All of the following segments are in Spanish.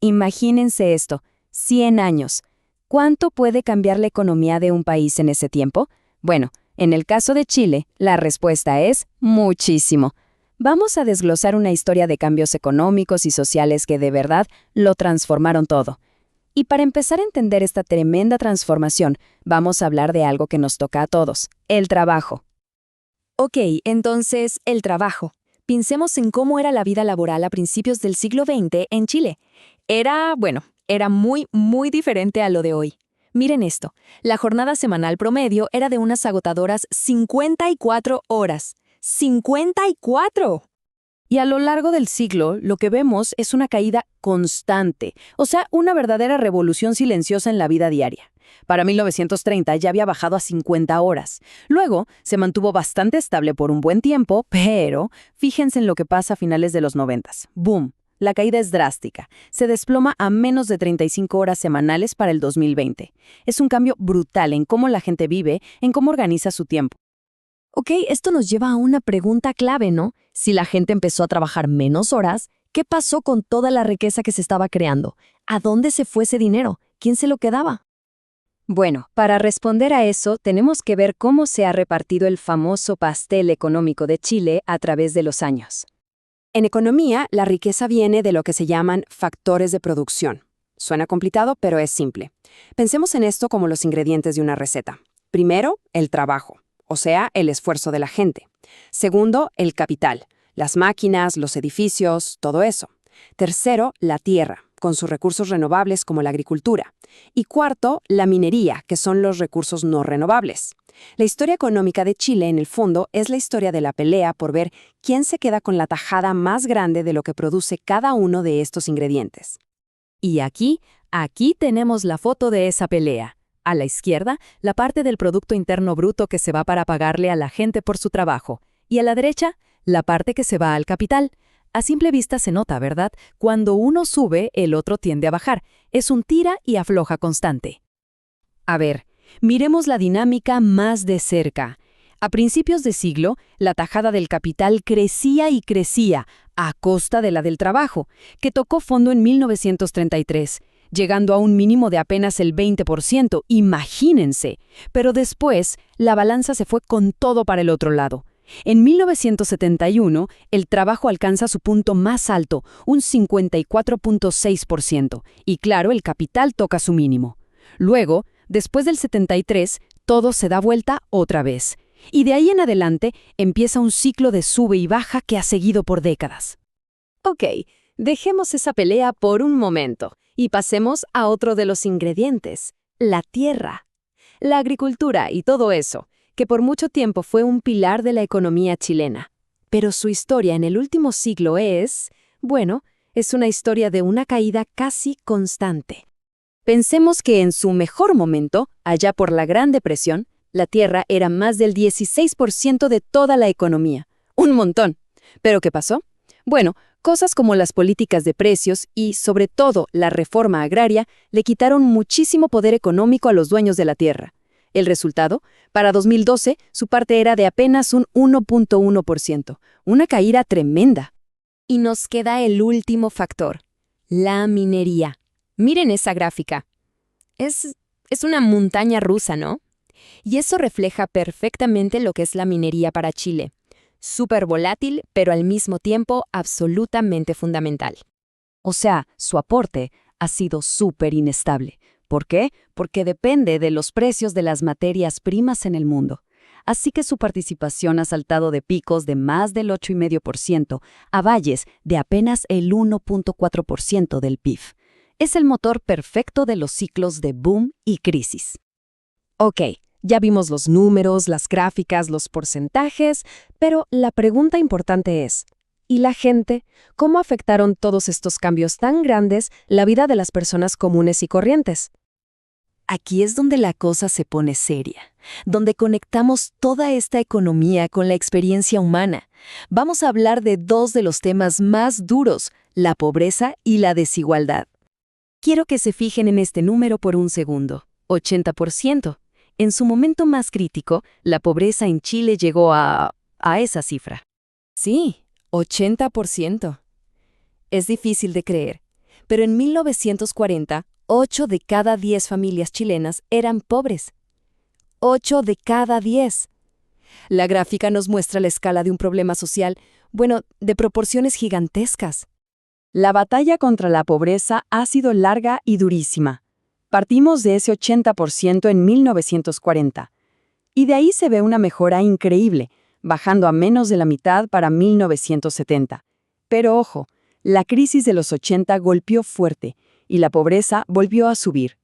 Imagínense esto, 100 años. ¿Cuánto puede cambiar la economía de un país en ese tiempo? Bueno, en el caso de Chile, la respuesta es muchísimo. Vamos a desglosar una historia de cambios económicos y sociales que de verdad lo transformaron todo. Y para empezar a entender esta tremenda transformación, vamos a hablar de algo que nos toca a todos, el trabajo. Ok, entonces, el trabajo. Pensemos en cómo era la vida laboral a principios del siglo XX en Chile. Era muy diferente a lo de hoy. Miren esto, la jornada semanal promedio era de unas agotadoras 54 horas. ¡54! Y a lo largo del siglo, lo que vemos es una caída constante, o sea, una verdadera revolución silenciosa en la vida diaria. Para 1930 ya había bajado a 50 horas. Luego, se mantuvo bastante estable por un buen tiempo, pero fíjense en lo que pasa a finales de los 90. ¡Boom! La caída es drástica. Se desploma a menos de 35 horas semanales para el 2020. Es un cambio brutal en cómo la gente vive, en cómo organiza su tiempo. Ok, esto nos lleva a una pregunta clave, ¿no? Si la gente empezó a trabajar menos horas, ¿qué pasó con toda la riqueza que se estaba creando? ¿A dónde se fue ese dinero? ¿Quién se lo quedaba? Bueno, para responder a eso, tenemos que ver cómo se ha repartido el famoso pastel económico de Chile a través de los años. En economía, la riqueza viene de lo que se llaman factores de producción. Suena complicado, pero es simple. Pensemos en esto como los ingredientes de una receta. Primero, el trabajo, o sea, el esfuerzo de la gente. Segundo, el capital, las máquinas, los edificios, todo eso. Tercero, la tierra, con sus recursos renovables como la agricultura. Y cuarto, la minería, que son los recursos no renovables. La historia económica de Chile, en el fondo, es la historia de la pelea por ver quién se queda con la tajada más grande de lo que produce cada uno de estos ingredientes. Y aquí tenemos la foto de esa pelea. A la izquierda, la parte del Producto Interno Bruto que se va para pagarle a la gente por su trabajo. Y a la derecha, la parte que se va al capital. A simple vista se nota, ¿verdad? Cuando uno sube, el otro tiende a bajar. Es un tira y afloja constante. A ver, miremos la dinámica más de cerca. A principios de siglo, la tajada del capital crecía y crecía, a costa de la del trabajo, que tocó fondo en 1933, llegando a un mínimo de apenas el 20%, imagínense. Pero después, la balanza se fue con todo para el otro lado. En 1971, el trabajo alcanza su punto más alto, un 54.6%, y claro, el capital toca su mínimo. Luego, después del 73, todo se da vuelta otra vez. Y de ahí en adelante empieza un ciclo de sube y baja que ha seguido por décadas. Ok, dejemos esa pelea por un momento y pasemos a otro de los ingredientes, la tierra. La agricultura y todo eso, que por mucho tiempo fue un pilar de la economía chilena. Pero su historia en el último siglo es una historia de una caída casi constante. Pensemos que en su mejor momento, allá por la Gran Depresión, la tierra era más del 16% de toda la economía. ¡Un montón! ¿Pero qué pasó? Bueno, cosas como las políticas de precios y, sobre todo, la reforma agraria le quitaron muchísimo poder económico a los dueños de la tierra. El resultado, para 2012, su parte era de apenas un 1.1%, una caída tremenda. Y nos queda el último factor, la minería. Miren esa gráfica. Es una montaña rusa, ¿no? Y eso refleja perfectamente lo que es la minería para Chile. Súper volátil, pero al mismo tiempo absolutamente fundamental. O sea, su aporte ha sido súper inestable. ¿Por qué? Porque depende de los precios de las materias primas en el mundo. Así que su participación ha saltado de picos de más del 8,5% a valles de apenas el 1.4% del PIB. Es el motor perfecto de los ciclos de boom y crisis. Ok, ya vimos los números, las gráficas, los porcentajes, pero la pregunta importante es, ¿y la gente? ¿Cómo afectaron todos estos cambios tan grandes la vida de las personas comunes y corrientes? Aquí es donde la cosa se pone seria, donde conectamos toda esta economía con la experiencia humana. Vamos a hablar de dos de los temas más duros, la pobreza y la desigualdad. Quiero que se fijen en este número por un segundo, 80%. En su momento más crítico, la pobreza en Chile llegó a esa cifra. Sí, 80%. Es difícil de creer, Pero en 1940, 8 de cada 10 familias chilenas eran pobres. 8 de cada 10. La gráfica nos muestra la escala de un problema social, bueno, de proporciones gigantescas. La batalla contra la pobreza ha sido larga y durísima. Partimos de ese 80% en 1940. Y de ahí se ve una mejora increíble, bajando a menos de la mitad para 1970. Pero ojo, la crisis de los 80 golpeó fuerte y la pobreza volvió a subir.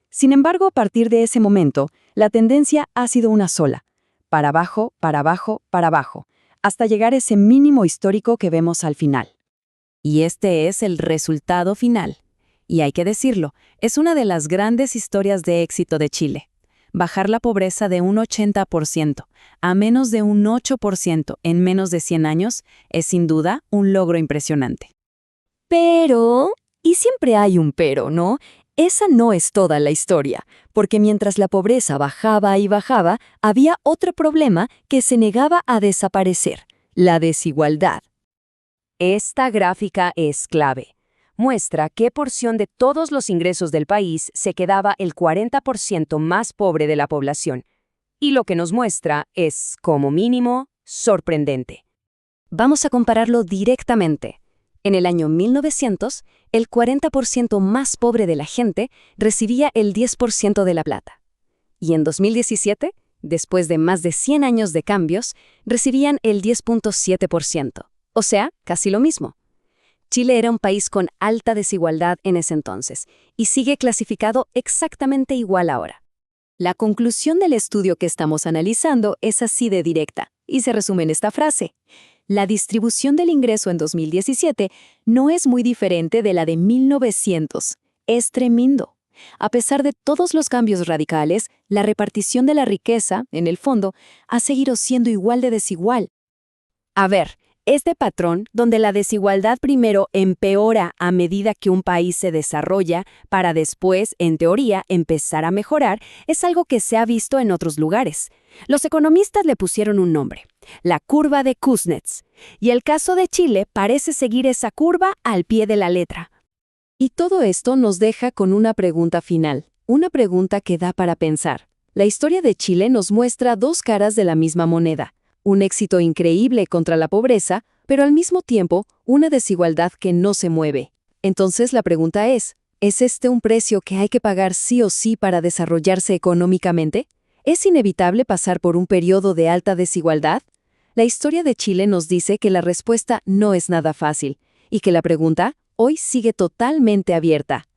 Sin embargo, a partir de ese momento, la tendencia ha sido una sola: para abajo, para abajo, para abajo, hasta llegar a ese mínimo histórico que vemos al final. Y este es el resultado final. Y hay que decirlo, es una de las grandes historias de éxito de Chile. Bajar la pobreza de un 80% a menos de un 8% en menos de 100 años es sin duda un logro impresionante. Pero, y siempre hay un pero, ¿no? Esa no es toda la historia, porque mientras la pobreza bajaba y bajaba, había otro problema que se negaba a desaparecer: la desigualdad. Esta gráfica es clave. Muestra qué porción de todos los ingresos del país se quedaba el 40% más pobre de la población. Y lo que nos muestra es, como mínimo, sorprendente. Vamos a compararlo directamente. En el año 1900, el 40% más pobre de la gente recibía el 10% de la plata. Y en 2017, después de más de 100 años de cambios, recibían el 10.7%. O sea, casi lo mismo. Chile era un país con alta desigualdad en ese entonces, y sigue clasificado exactamente igual ahora. La conclusión del estudio que estamos analizando es así de directa, y se resume en esta frase: la distribución del ingreso en 2017 no es muy diferente de la de 1900. Es tremendo. A pesar de todos los cambios radicales, la repartición de la riqueza, en el fondo, ha seguido siendo igual de desigual. A ver, este patrón, donde la desigualdad primero empeora a medida que un país se desarrolla, para después, en teoría, empezar a mejorar, es algo que se ha visto en otros lugares. Los economistas le pusieron un nombre: la curva de Kuznets. Y el caso de Chile parece seguir esa curva al pie de la letra. Y todo esto nos deja con una pregunta final, una pregunta que da para pensar. La historia de Chile nos muestra dos caras de la misma moneda: un éxito increíble contra la pobreza, pero al mismo tiempo una desigualdad que no se mueve. Entonces la pregunta ¿es este un precio que hay que pagar sí o sí para desarrollarse económicamente? ¿Es inevitable pasar por un periodo de alta desigualdad? La historia de Chile nos dice que la respuesta no es nada fácil, y que la pregunta hoy sigue totalmente abierta.